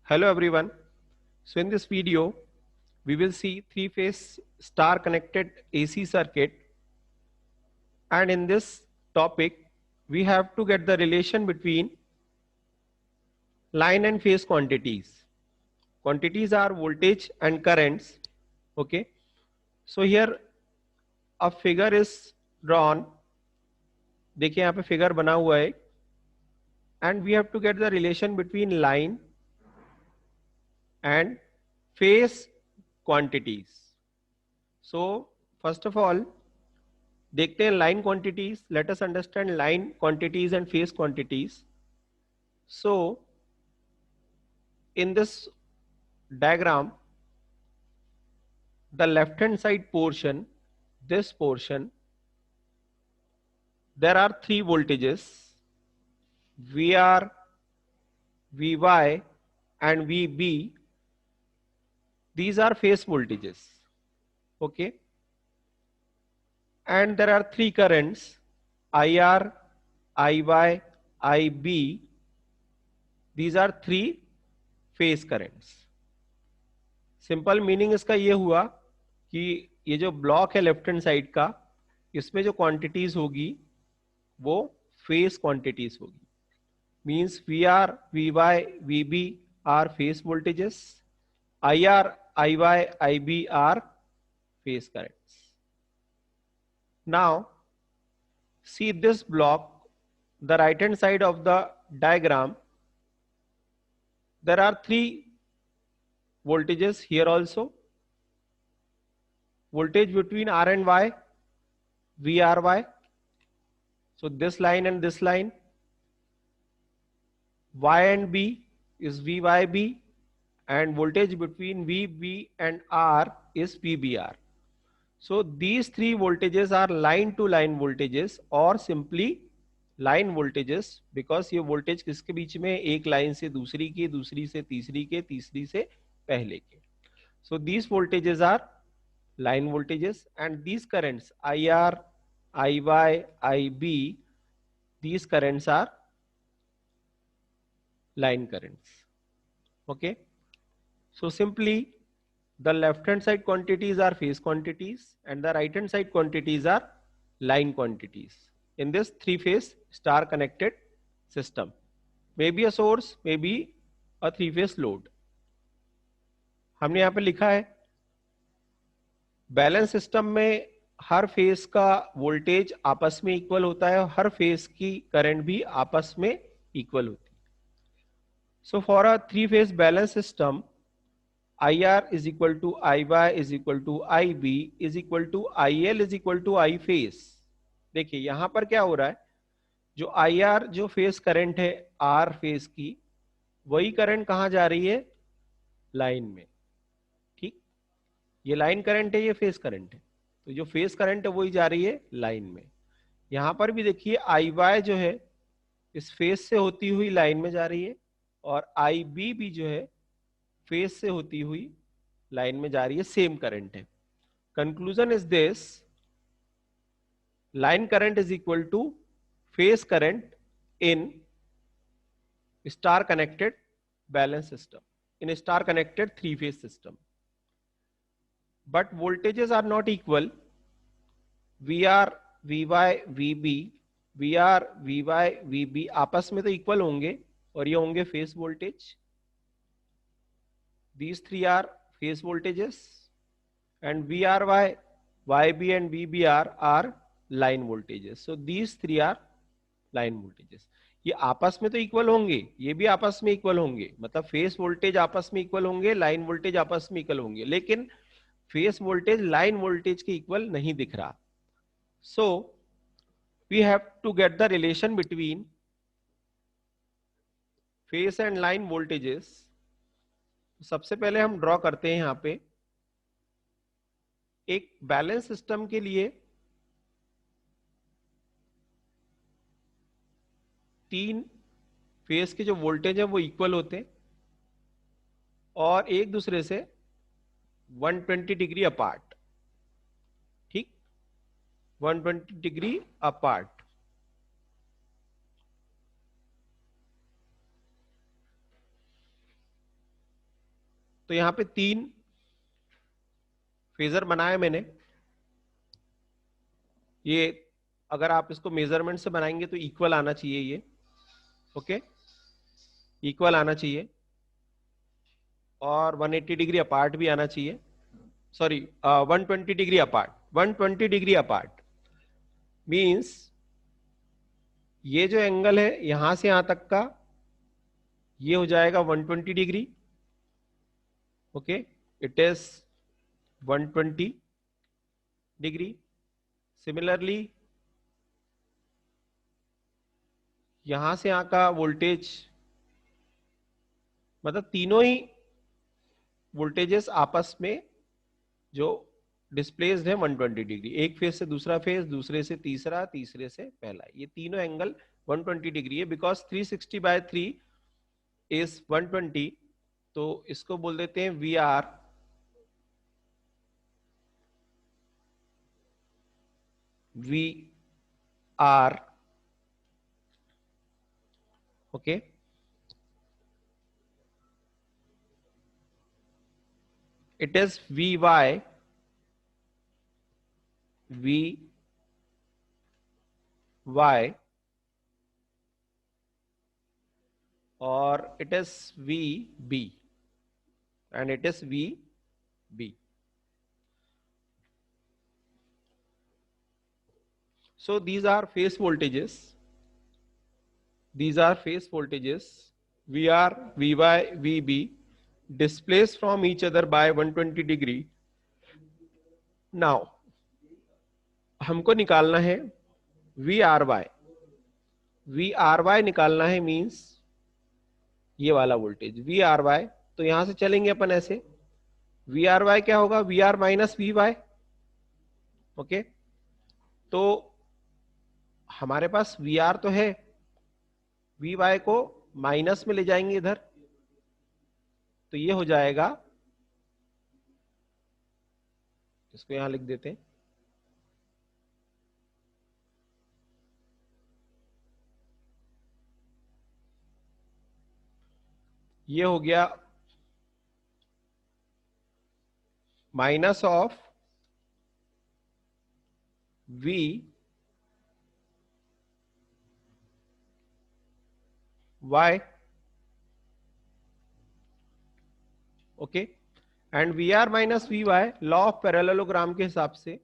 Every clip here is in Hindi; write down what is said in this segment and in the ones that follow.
Hello everyone. So in this video, we will see three-phase star connected AC circuit, and in this topic, we have to get the relation between line and phase quantities. Quantities are voltage and currents. Okay. So here a figure is drawn. देखिए यहाँ पे फिगर बना हुआ है, and we have to get the relation between line and phase quantities. So first of all, देखते हैं line quantities. Let us understand line quantities and phase quantities. So in this diagram, the left hand side portion, this portion, there are three voltages, VR, VY and VB. These are phase voltages. Okay, and there are three currents, IR, IY, IB. These are three phase currents. Simple meaning इसका ये हुआ कि ये जो ब्लॉक है लेफ्ट हैंड साइड का, इसमें जो क्वांटिटीज होगी वो फेस क्वांटिटीज होगी. Means V R, V Y, V B are phase voltages, I R, I Y, I B are phase currents. Now see this block, the right hand side of the diagram, there are three voltages here also. Voltage between R and Y, VRY. So this line and this line, Y and B is VYB, and voltage between VB and R is VBR. So these three voltages are line to line voltages or simply line voltages, because ये वोल्टेज किसके बीच में, एक लाइन से दूसरी के, दूसरी से तीसरी के, तीसरी से पहले के. So these voltages are line voltages and these currents I R, I Y, I B, these currents are line currents. Okay, so simply the left hand side quantities are phase quantities and the right hand side quantities are line quantities in this three phase star connected system. Maybe a source, maybe a three phase load. हमने यहाँ पे लिखा है बैलेंस सिस्टम में हर फेज का वोल्टेज आपस में इक्वल होता है और हर फेज की करंट भी आपस में इक्वल होती है. So for a three phase balance system, IR is equal to IY is equal to IB is equal to IL is equal to I phase. देखिए यहां पर क्या हो रहा है, जो IR जो फेज करंट है R फेज की, वही करंट कहां जा रही है, लाइन में. ठीक, ये लाइन करंट है, ये फेज करंट है, तो जो फेज करंट है वही जा रही है लाइन में. यहां पर भी देखिए IY जो है इस फेज से होती हुई लाइन में जा रही है और IB भी जो है फेज से होती हुई लाइन में जा रही है, सेम करंट है. Conclusion is this, line current is equal to phase current in star connected balance system, in star connected three phase system. But voltages are not equal. V R, V Y, V B, V R, V Y, V B आपस में तो इक्वल होंगे और ये होंगे phase voltage. These three are phase voltages and VRY, YB and VBR are line voltages. So these three are line voltages. ये आपस में तो इक्वल होंगे, ये भी आपस में इक्वल होंगे, मतलब फेस वोल्टेज आपस में इक्वल होंगे, लाइन वोल्टेज आपस में इक्वल होंगे, लेकिन फेस वोल्टेज लाइन वोल्टेज के इक्वल नहीं दिख रहा. So we have to get the relation between phase and line voltages. सबसे पहले हम ड्रॉ करते हैं यहां पे एक बैलेंस सिस्टम के लिए तीन फेज के जो वोल्टेज है वो इक्वल होते हैं और एक दूसरे से 120 डिग्री अपार्ट. ठीक, 120 डिग्री अपार्ट. तो यहां पे 3 फेजर बनाए मैंने। ये अगर आप इसको मेजरमेंट से बनाएंगे तो इक्वल आना चाहिए ये, ओके, इक्वल आना चाहिए और 180 डिग्री अपार्ट भी आना चाहिए, sorry 120 degree apart. 120 degree apart means ये जो एंगल है यहां से यहां तक का ये हो जाएगा 120 degree, okay, it is 120 degree. Similarly यहां से यहां का वोल्टेज, मतलब तीनों ही वोल्टेजेस आपस में जो डिस्प्लेस्ड है 120 डिग्री, एक फेज से दूसरा फेज, दूसरे से तीसरा, तीसरे से पहला, ये तीनों एंगल 120 डिग्री है। बिकॉज 360/3 इज 120, तो इसको बोल देते हैं V R, okay. It is V Y और it is V B and it is VB. So these are phase voltages. These are phase voltages VR, VY, VB displaced from each other by 120 degree. Now हमको निकालना है VRY। VRY निकालना है मींस ये वाला वोल्टेज VRY। तो यहां से चलेंगे अपन ऐसे, VRY क्या होगा, VR माइनस VY, ओके। तो हमारे पास VR तो है, VY को माइनस में ले जाएंगे इधर, तो ये हो जाएगा, इसको यहां लिख देते हैं, ये हो गया minus of V Y, okay, and V R minus V Y law of parallelogram के हिसाब से,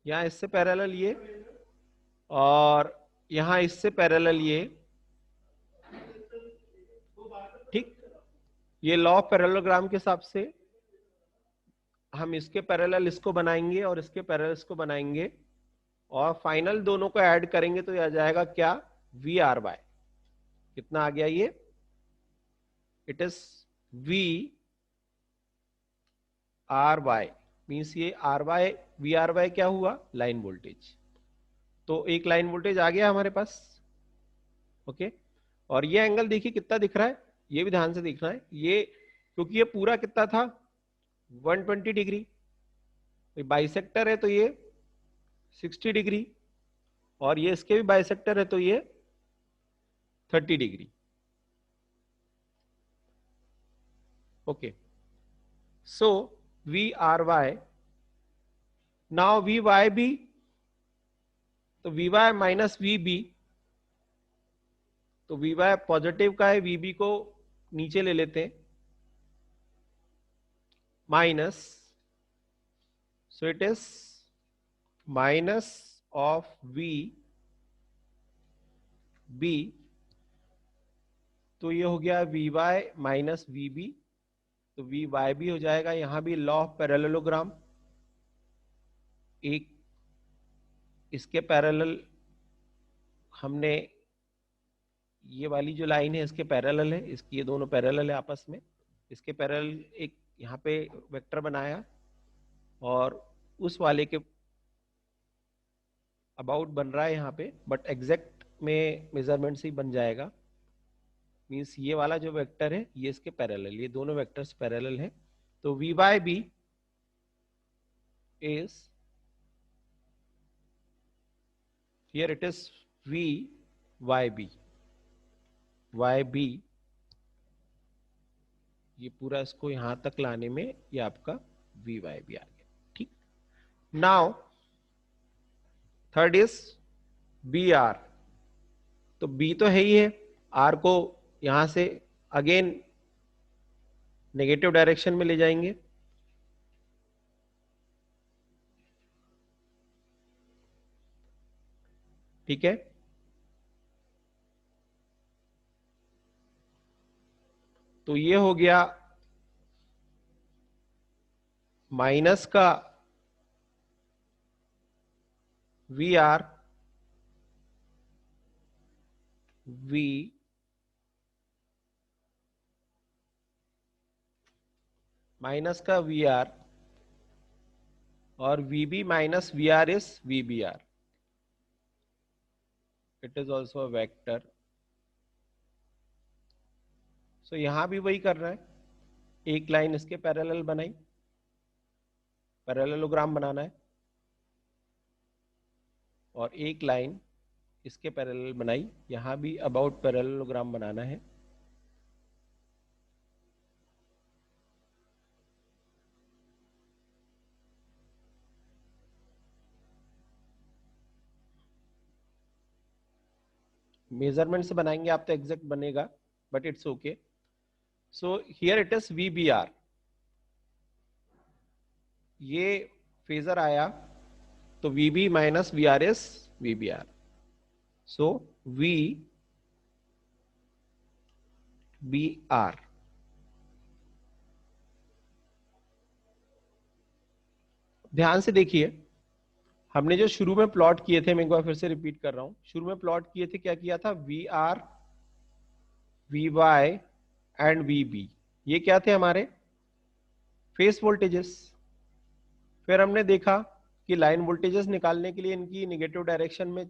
यहां इससे पैरेलल ये और यहां इससे पैरेलल ये, ठीक। ये लॉ ऑफ पैरेललोग्राम के हिसाब से हम इसके पैरेलल इसको बनाएंगे और इसके पैरेलल इसको बनाएंगे और फाइनल दोनों को ऐड करेंगे तो यह आ जाएगा क्या, वी आर वाई। कितना आ गया ये, it is V R Y, means ये R Y, V R Y क्या हुआ, लाइन वोल्टेज। तो एक लाइन वोल्टेज आ गया हमारे पास, ओके। और ये एंगल देखिए कितना दिख रहा है, ये भी ध्यान से देखना है, ये क्योंकि ये पूरा कितना था 120 डिग्री, बाइसेक्टर है तो ये 60 डिग्री, और ये इसके भी बाइसेक्टर है तो ये 30 degree, okay. So V R Y, now V Y B, तो V Y minus V B, तो वी वाई पॉजिटिव का है, वीबी को नीचे ले लेते हैं, minus, so it is minus of V B, तो ये हो गया V Y minus V B, तो वी वाई भी हो जाएगा। यहां भी लॉ ऑफ पैरेललोग्राम, एक इसके पैरेलल हमने ये वाली जो लाइन है इसके पैरेलल है, इसकी ये दोनों पैरेलल है आपस में, इसके पैरेलल एक यहाँ पे वेक्टर बनाया और उस वाले के अबाउट बन रहा है यहाँ पे, बट एग्जैक्ट में मेजरमेंट से ही बन जाएगा। मीन्स ये वाला जो वेक्टर है ये इसके पैरेलल, ये दोनों वेक्टर्स पैरेलल हैं। तो V Y B is, here it is V Y B, Y B ये पूरा इसको यहां तक लाने में ये आपका वी वाई भी आ गया। ठीक, now third is B R. तो बी तो है ही है, आर को यहां से अगेन नेगेटिव डायरेक्शन में ले जाएंगे। ठीक है, तो ये हो गया माइनस का वी आर, वी माइनस का वी आर, और V B minus V R is V B R, it is also a vector. So यहां भी वही कर रहा है, एक लाइन इसके पैरेलल बनाई, पैरेललोग्राम बनाना है, और एक लाइन इसके पैरेलल बनाई, यहां भी अबाउट पैरेललोग्राम बनाना है। मेजरमेंट से बनाएंगे आप तो एग्जैक्ट बनेगा, but it's okay. So here it is V B R, ये फेजर आया तो V B minus V R is V B R. So V B R, ध्यान से देखिए, हमने जो शुरू में प्लॉट किए थे, मैं एक बार फिर से रिपीट कर रहा हूं, शुरू में प्लॉट किए थे, क्या किया था, V R, V Y and V B, ये क्या थे हमारे फेस वोल्टेजेस। फिर हमने देखा कि लाइन वोल्टेजेस निकालने के लिए इनकी निगेटिव डायरेक्शन में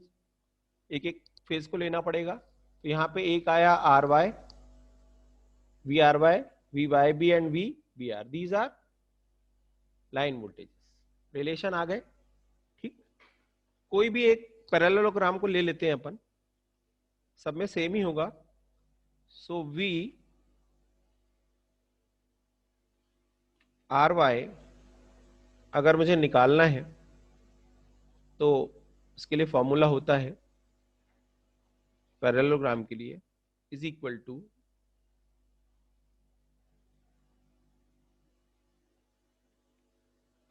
एक एक फेज को लेना पड़ेगा। तो यहां पे एक आया R Y, V R Y, V Y B and V B R, these are line voltages, relation आ गए। ठीक, कोई भी एक पैरेललोग्राम को ले लेते हैं अपन, सब में सेम ही होगा। सो वी आर वाई अगर मुझे निकालना है तो इसके लिए फॉर्मूला होता है पैरेललोग्राम के लिए, is equal to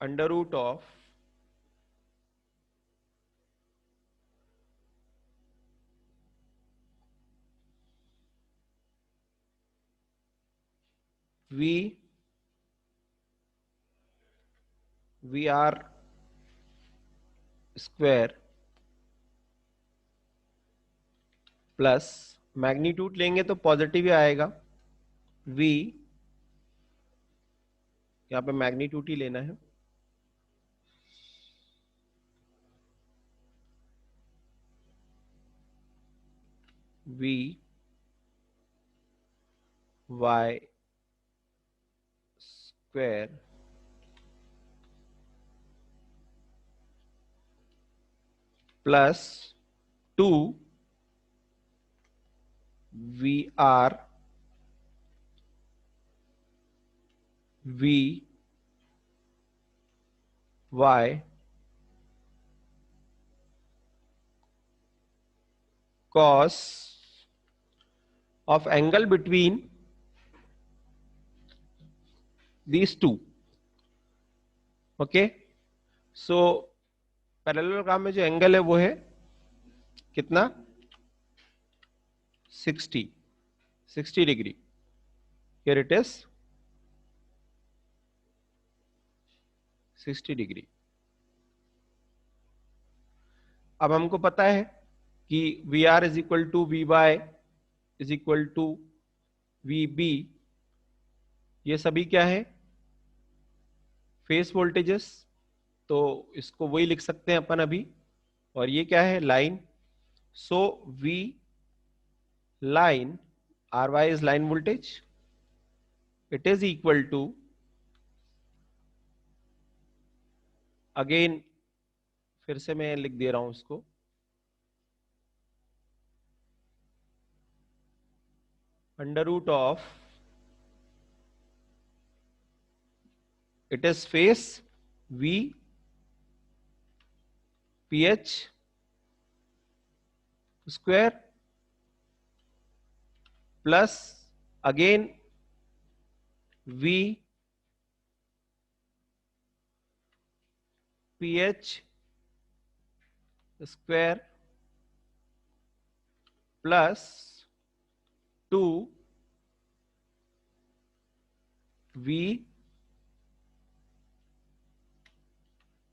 under root of V V R square plus magnitude लेंगे तो पॉजिटिव ही आएगा, वी, यहां पे मैग्नीट्यूड ही लेना है, V Y square plus 2 V R V Y cos of angle between these two. Okay, so parallelogram में जो एंगल है वो है कितना, 60 degree. Here it is 60 degree. अब हमको पता है कि V R is equal to V Y is equal to V B, ये सभी क्या है, फेस वोल्टेजेस, तो इसको वही लिख सकते हैं अपन अभी। और ये क्या है, line. So V line, R Y is line voltage, it is equal to, again फिर से मैं लिख दे रहा हूं उसको, under root of it is phase V pH square plus again V pH square plus 2 V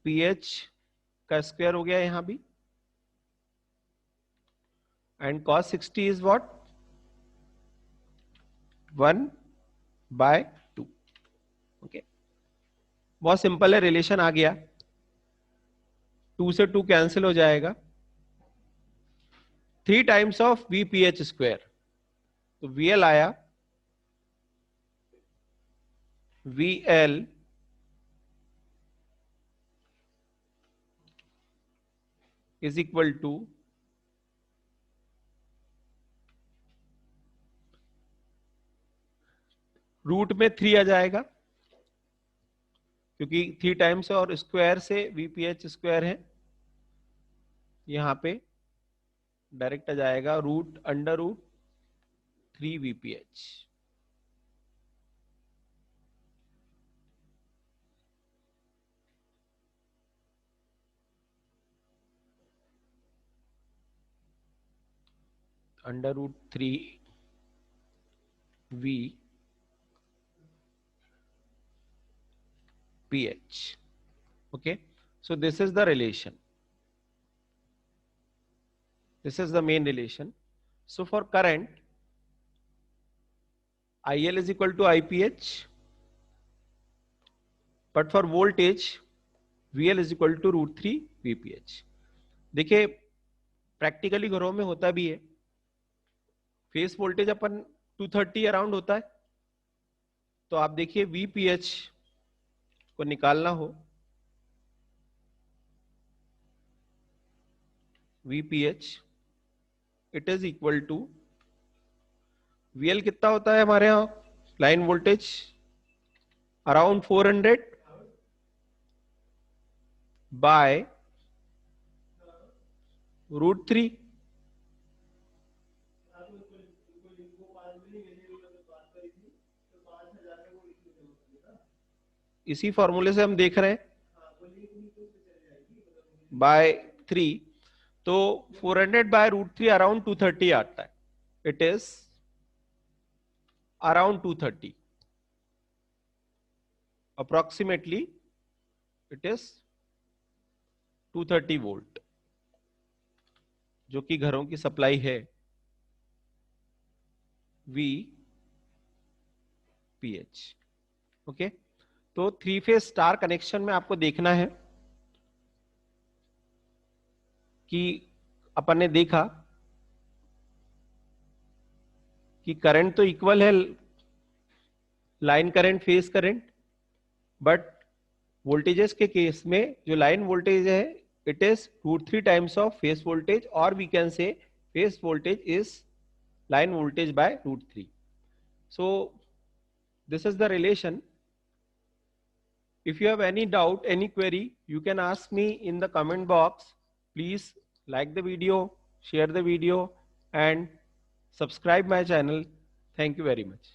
pH का स्क्वायर हो गया यहां भी, एंड cos 60 इज व्हाट 1/2. ओके, बहुत सिंपल है, रिलेशन आ गया, 2 से 2 कैंसिल हो जाएगा, 3 times of V P H square, तो VL आया VL is equal to root में 3 आ जाएगा, क्योंकि 3 टाइम्स और स्क्वायर से VPH स्क्वायर है, यहां पे डायरेक्ट आ जाएगा root under root 3 VPH. Under root 3 VPH. Okay, so this is the relation. This is the main relation. So for current, IL is equal to IPH, but for voltage, VL is equal to root 3 VPH. देखिए, प्रैक्टिकली घरों में होता भी है, फेस वोल्टेज अपन 230 अराउंड होता है, तो आप देखिए VPH को निकालना हो, VPH it is equal to VL कितना होता है हमारे यहां line voltage around 400 by root 3. इसी फॉर्मूले से हम देख रहे हैं बाय 3, तो 400 बाय रूट 3 अराउंड 230 आता है, it is around 230 approximately, it is 230 volt जो कि घरों की सप्लाई है VPH. ओके, तो 3 फेज स्टार कनेक्शन में आपको देखना है कि अपन ने देखा कि करंट तो इक्वल है, line current phase current, but voltages के केस में जो लाइन वोल्टेज है it is root 3 times of phase voltage, और we can say phase voltage is line voltage by root 3. So this is the relation. If you have any doubt, any query, you can ask me in the comment box. Please like the video, share the video and subscribe my channel. Thank you very much.